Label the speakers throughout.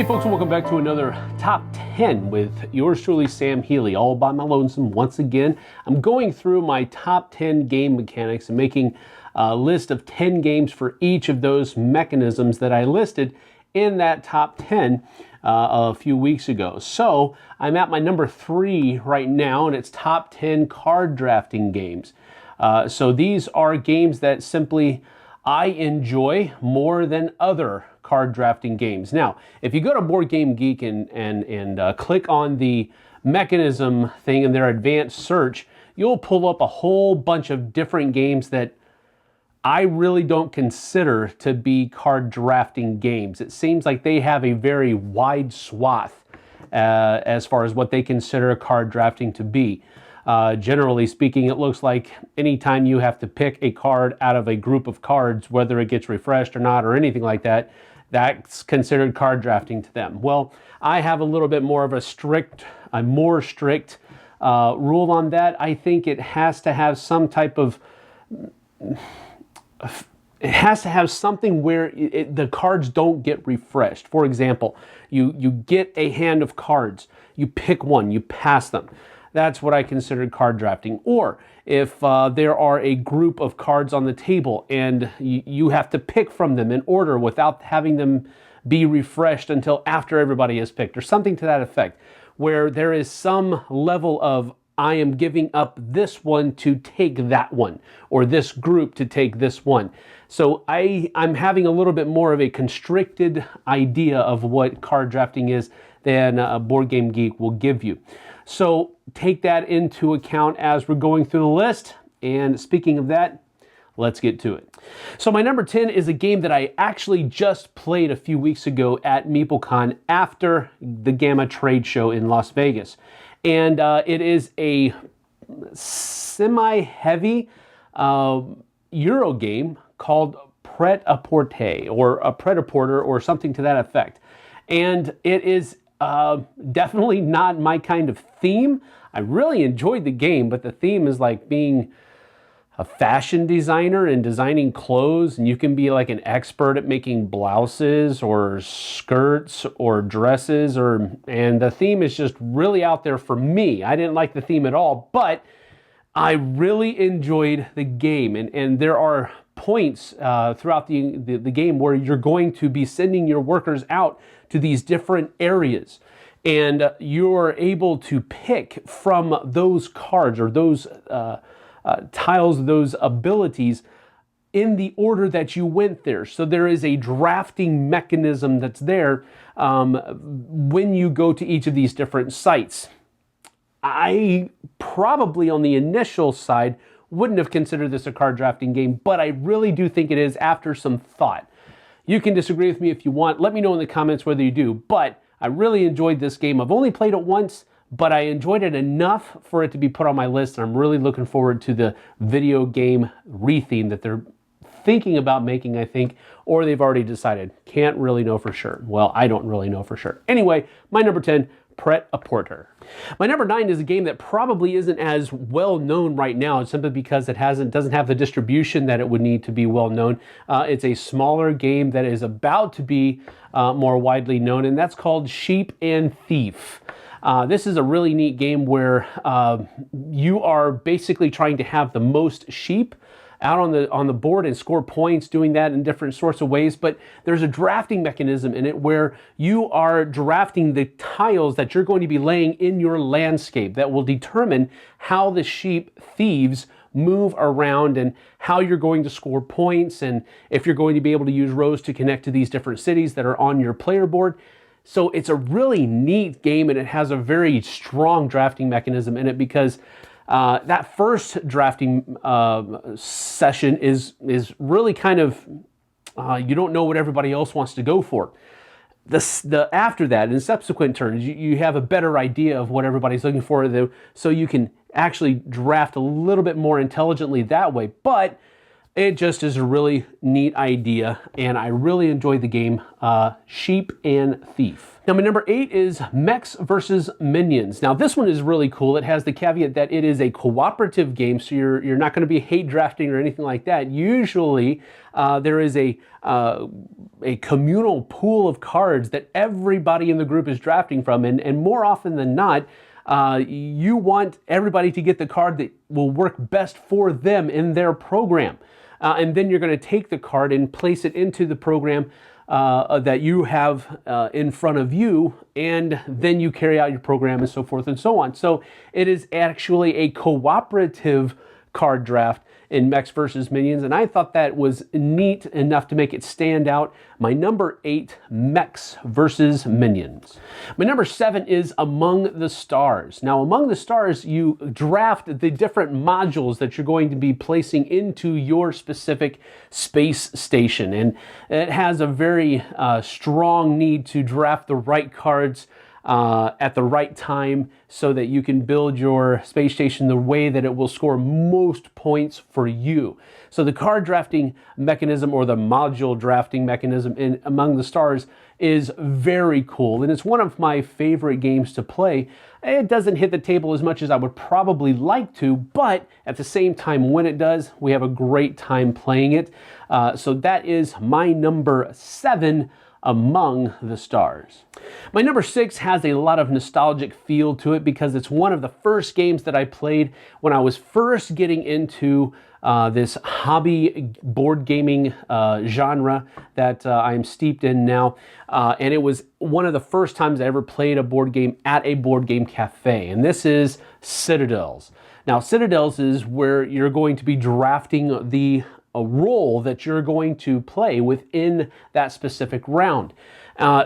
Speaker 1: Hey folks, welcome back to another Top 10 with yours truly, Sam Healey, all by my lonesome once again. I'm going through my top 10 game mechanics and making a list of 10 games for each of those mechanisms that I listed in that top 10 a few weeks ago. So I'm at my number 3 right now, and it's top 10 card drafting games. So these are games that simply I enjoy more than other card drafting games. Now, if you go to Board Game Geek and click on the mechanism thing in their advanced search, you'll pull up a whole bunch of different games that I really don't consider to be card drafting games. It seems like they have a very wide swath as far as what they consider card drafting to be. Generally speaking, it looks like anytime you have to pick a card out of a group of cards, whether it gets refreshed or not or anything like that, that's considered card drafting to them. Well, I have a little bit more of a more strict rule on that. I think it has to have some type of, it has to have something where the cards don't get refreshed. For example, you get a hand of cards, you pick one, you pass them. That's what I consider card drafting. Or if there are a group of cards on the table and you have to pick from them in order without having them be refreshed until after everybody has picked, or something to that effect, where there is some level of I am giving up this one to take that one, or this group to take this one. So I'm having a little bit more of a constricted idea of what card drafting is than Board Game Geek will give you. So take that into account as we're going through the list. And speaking of that, let's get to it. So my number 10 is a game that I actually just played a few weeks ago at MeepleCon after the Gamma trade show in Las Vegas. And it is a semi-heavy Euro game called Pret-a-Porter or a Pret-a-Porter or something to that effect. And it is definitely not my kind of theme. I really enjoyed the game, but the theme is like being a fashion designer and designing clothes, and you can be like an expert at making blouses or skirts or dresses, and the theme is just really out there for me. I didn't like the theme at all, but I really enjoyed the game, and there are points throughout the game where you're going to be sending your workers out to these different areas, and you're able to pick from those cards or those tiles, those abilities in the order that you went there. So there is a drafting mechanism that's there when you go to each of these different sites. I probably on the initial side wouldn't have considered this a card drafting game, but I really do think it is after some thought. You can disagree with me if you want. Let me know in the comments whether you do, but I really enjoyed this game. I've only played it once, but I enjoyed it enough for it to be put on my list, and I'm really looking forward to the video game retheme that they're thinking about making, I think, or they've already decided. Can't really know for sure. Well, I don't really know for sure. Anyway, my number 10, Pret-a-Porter. My number 9 is a game that probably isn't as well known right now, simply because it doesn't have the distribution that it would need to be well known. It's a smaller game that is about to be more widely known, and that's called Sheep and Thief. This is a really neat game where you are basically trying to have the most sheep out on the board and score points doing that in different sorts of ways, but there's a drafting mechanism in it where you are drafting the tiles that you're going to be laying in your landscape that will determine how the sheep thieves move around and how you're going to score points, and if you're going to be able to use rows to connect to these different cities that are on your player board. So it's a really neat game, and it has a very strong drafting mechanism in it because that first drafting session is really kind of, you don't know what everybody else wants to go for. After that, in subsequent turns, you have a better idea of what everybody's looking for, so you can actually draft a little bit more intelligently that way. But It just is a really neat idea, and I really enjoyed the game, Sheep and Thief. Now, my number 8 is Mechs versus Minions. Now, this one is really cool. It has the caveat that it is a cooperative game, so you're not going to be hate drafting or anything like that. Usually, there is a communal pool of cards that everybody in the group is drafting from, and more often than not, you want everybody to get the card that will work best for them in their program. And then you're going to take the card and place it into the program that you have in front of you, and then you carry out your program and so forth and so on. So it is actually a cooperative card draft in Mechs versus Minions, and I thought that was neat enough to make it stand out. My number 8, Mechs versus Minions. My number 7 is Among the Stars. Now, Among the Stars, you draft the different modules that you're going to be placing into your specific space station, and it has a very strong need to draft the right cards at the right time so that you can build your space station the way that it will score most points for you. So the card drafting mechanism, or the module drafting mechanism in Among the Stars, is very cool, and it's one of my favorite games to play. It doesn't hit the table as much as I would probably like to, but at the same time, when it does, we have a great time playing it. So that is my number 7, Among the Stars. My number 6 has a lot of nostalgic feel to it because it's one of the first games that I played when I was first getting into this hobby board gaming genre that I'm steeped in now. And it was one of the first times I ever played a board game at a board game cafe. And this is Citadels. Now, Citadels is where you're going to be drafting a role that you're going to play within that specific round.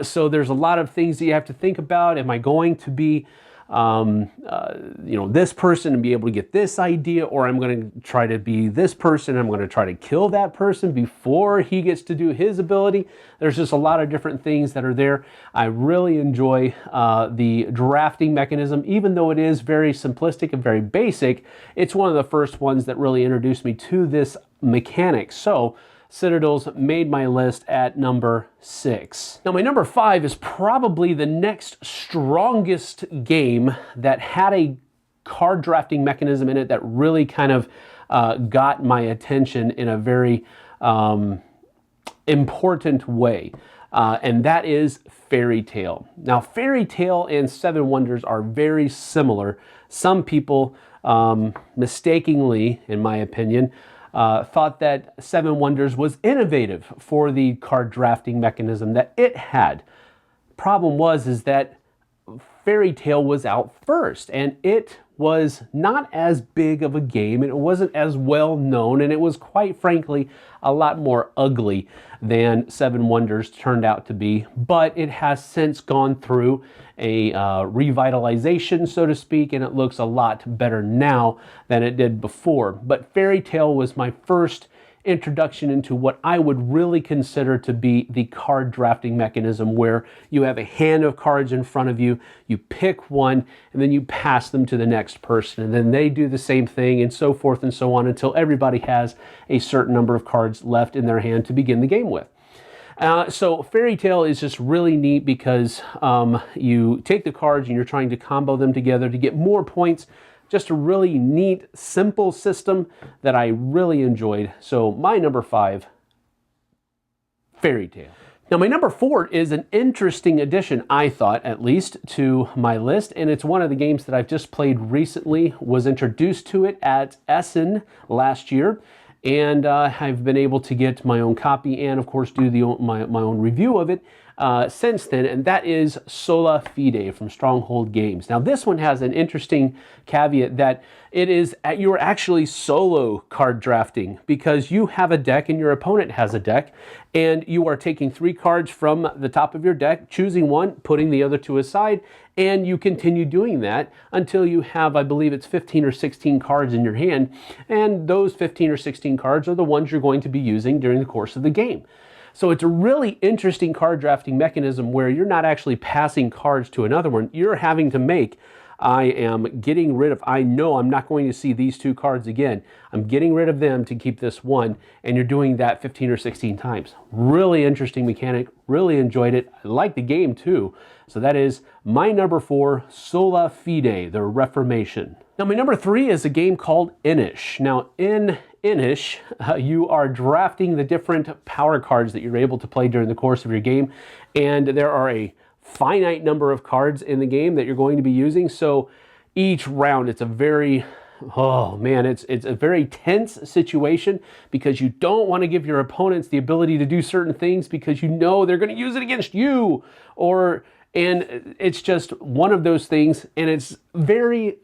Speaker 1: So there's a lot of things that you have to think about. Am I going to be this person and be able to get this idea, or I'm going to try to be this person, I'm going to try to kill that person before he gets to do his ability. There's just a lot of different things that are there. I really enjoy the drafting mechanism. Even though it is very simplistic and very basic, it's one of the first ones that really introduced me to this mechanic. So Citadels made my list at number 6. Now, my number 5 is probably the next strongest game that had a card drafting mechanism in it that really kind of got my attention in a very important way. And that is Fairy Tale. Now, Fairy Tale and Seven Wonders are very similar. Some people mistakenly, in my opinion, thought that Seven Wonders was innovative for the card drafting mechanism that it had. Problem is that Fairy Tale was out first, and it was not as big of a game, and it wasn't as well known, and it was, quite frankly, a lot more ugly than Seven Wonders turned out to be. But it has since gone through a revitalization, so to speak, and it looks a lot better now than it did before. But Fairy Tale was my first introduction into what I would really consider to be the card drafting mechanism, where you have a hand of cards in front of you, you pick one, and then you pass them to the next person, and then they do the same thing, and so forth and so on, until everybody has a certain number of cards left in their hand to begin the game with. So Fairy Tale is just really neat because you take the cards and you're trying to combo them together to get more points. Just a really neat, simple system that I really enjoyed. So my number 5, Fairy Tale. Now, my number 4 is an interesting addition, I thought, at least, to my list, and it's one of the games that I've just played recently. Was introduced to it at Essen last year, and I've been able to get my own copy and, of course, do my own review of it since then, and that is Sola Fide from Stronghold Games. Now, this one has an interesting caveat that you're actually solo card drafting, because you have a deck and your opponent has a deck, and you are taking 3 cards from the top of your deck, choosing one, putting the other 2 aside, and you continue doing that until you have, I believe it's 15 or 16 cards in your hand, and those 15 or 16 cards are the ones you're going to be using during the course of the game. So it's a really interesting card drafting mechanism where you're not actually passing cards to another one. You're having to make I am getting rid of, I know I'm not going to see these 2 cards again. I'm getting rid of them to keep this 1, and you're doing that 15 or 16 times. Really interesting mechanic, really enjoyed it. I like the game too. So that is my number 4, Sola Fide, the Reformation. Now my number 3 is a game called Inish. Now in Inish, you are drafting the different power cards that you're able to play during the course of your game, and there are a finite number of cards in the game that you're going to be using. So each round, it's a very, oh man, it's a very tense situation because you don't want to give your opponents the ability to do certain things because you know they're going to use it against you, and it's just one of those things, and it's very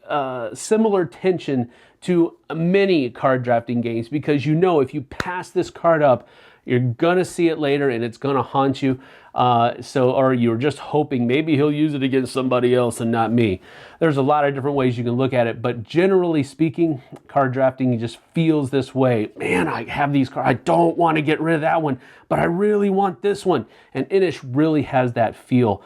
Speaker 1: similar tension to many card drafting games because you know if you pass this card up, you're gonna see it later and it's gonna haunt you. Or you're just hoping maybe he'll use it against somebody else and not me. There's a lot of different ways you can look at it, but generally speaking, card drafting just feels this way. Man, I have these cards. I don't want to get rid of that one, but I really want this one. And Inish really has that feel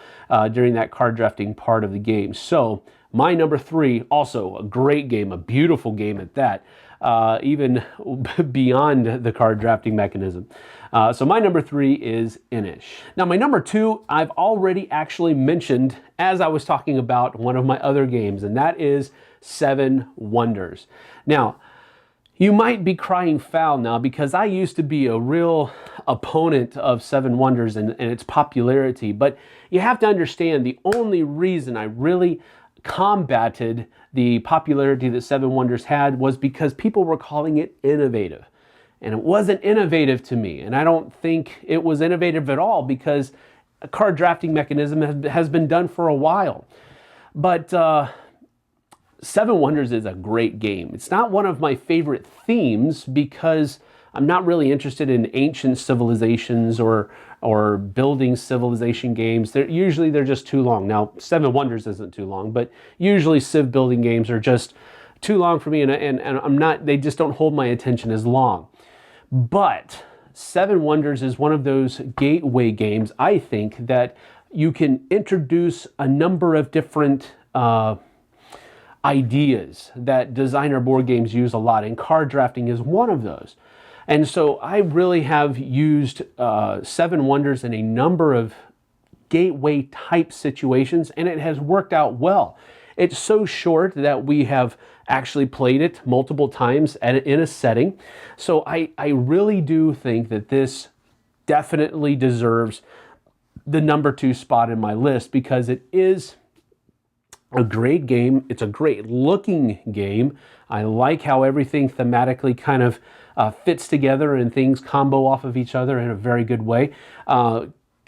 Speaker 1: during that card drafting part of the game. So my number 3, also a great game, a beautiful game at that. Even beyond the card drafting mechanism. So my number 3 is Inish. Now my number 2, I've already actually mentioned as I was talking about one of my other games, and that is 7 Wonders. Now, you might be crying foul now because I used to be a real opponent of 7 Wonders and its popularity, but you have to understand the only reason I really combated the popularity that 7 Wonders had was because people were calling it innovative. And it wasn't innovative to me. And I don't think it was innovative at all because a card drafting mechanism has been done for a while. But 7 Wonders is a great game. It's not one of my favorite themes because I'm not really interested in ancient civilizations or building civilization games. They're just too long. Now, 7 Wonders isn't too long, but usually civ building games are just too long for me, and I'm not. They just don't hold my attention as long. But 7 Wonders is one of those gateway games, I think, that you can introduce a number of different ideas that designer board games use a lot, and card drafting is one of those. And so I really have used 7 Wonders in a number of gateway type situations, and it has worked out well. It's so short that we have actually played it multiple times in a setting. So I really do think that this definitely deserves the number 2 spot in my list because it is a great game. It's a great looking game. I like how everything thematically kind of fits together and things combo off of each other in a very good way.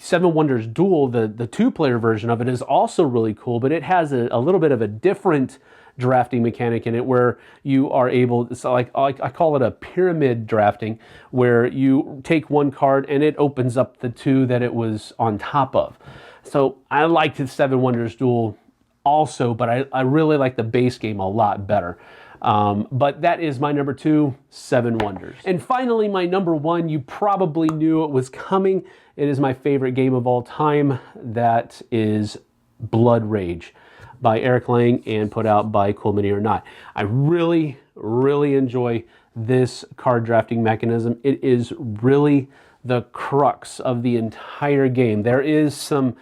Speaker 1: 7 Wonders Duel, the 2-player version of it, is also really cool, but it has a little bit of a different drafting mechanic in it where you are able, so like I call it a pyramid drafting, where you take one card and it opens up the 2 that it was on top of. So I liked the 7 Wonders Duel also, but I really like the base game a lot better. But that is my number 2, 7 Wonders. And finally, my number 1, you probably knew it was coming. It is my favorite game of all time. That is Blood Rage by Eric Lang and put out by Cool Mini or Not. I really, really enjoy this card drafting mechanism. It is really the crux of the entire game. There is some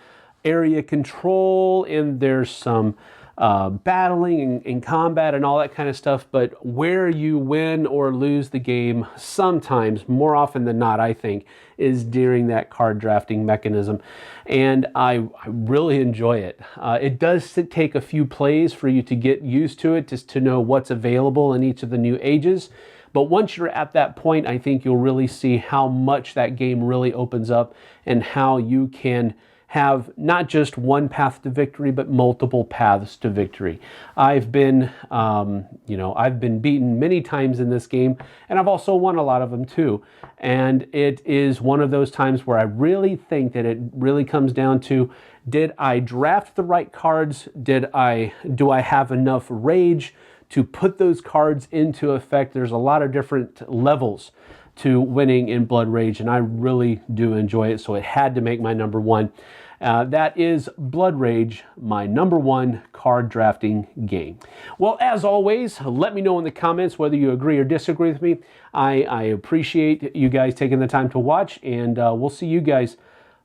Speaker 1: area control and there's some battling and combat and all that kind of stuff, but where you win or lose the game sometimes, more often than not, I think, is during that card drafting mechanism. And I really enjoy it. It does take a few plays for you to get used to it, just to know what's available in each of the new ages. But once you're at that point, I think you'll really see how much that game really opens up and how you can have not just one path to victory, but multiple paths to victory. I've been, I've been beaten many times in this game, and I've also won a lot of them too. And it is one of those times where I really think that it really comes down to, did I draft the right cards? Do I have enough rage to put those cards into effect? There's a lot of different levels to winning in Blood Rage, and I really do enjoy it, so it had to make my number 1. That is Blood Rage, my #1 card drafting game. Well, as always, let me know in the comments whether you agree or disagree with me. I appreciate you guys taking the time to watch, and we'll see you guys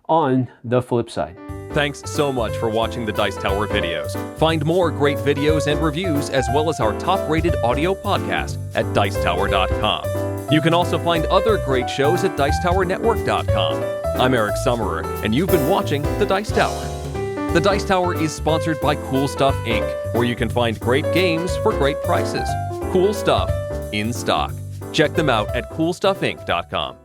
Speaker 1: on the flip side.
Speaker 2: Thanks so much for watching the Dice Tower videos. Find more great videos and reviews, as well as our top-rated audio podcast at Dicetower.com. You can also find other great shows at Dicetowernetwork.com. I'm Eric Summerer, and you've been watching The Dice Tower. The Dice Tower is sponsored by Cool Stuff Inc., where you can find great games for great prices. Cool stuff in stock. Check them out at CoolStuffInc.com.